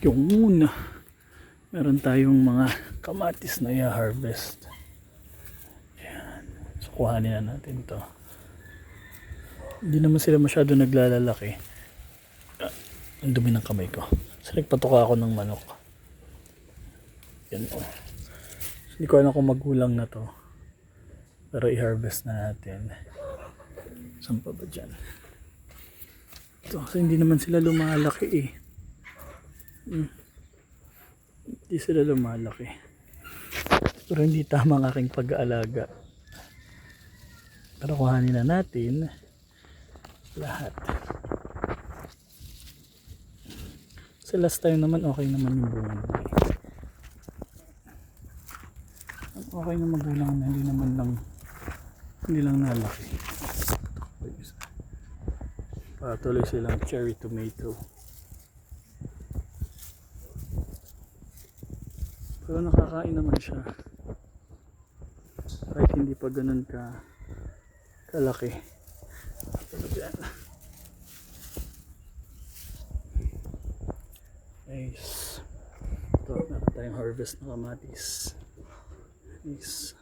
Yung meron tayong mga kamatis na i-harvest. Ayan. So kuhanin na natin to. Hindi naman sila masyado naglalalaki. Ang dumi ng kamay ko. So nagpatuka ako ng manok. Yan o. Hindi ko alam kung magulang na to. Pero i-harvest na natin. Saan pa ba dyan? Ito kasi hindi naman sila lumalaki eh. Hindi sila lumalaki. Pero hindi tama ang aking pag-aalaga. Pero kuhanin na natin lahat. Sa last time naman okay naman yung bunga. Okay na magulang na hindi lang nalaki. Patuloy silang cherry tomato. Pero nakakain naman siya. Kahit hindi pa ganun kalaki. Pero yan. Nice. Ito, meron tayong harvest na kamatis. Nice.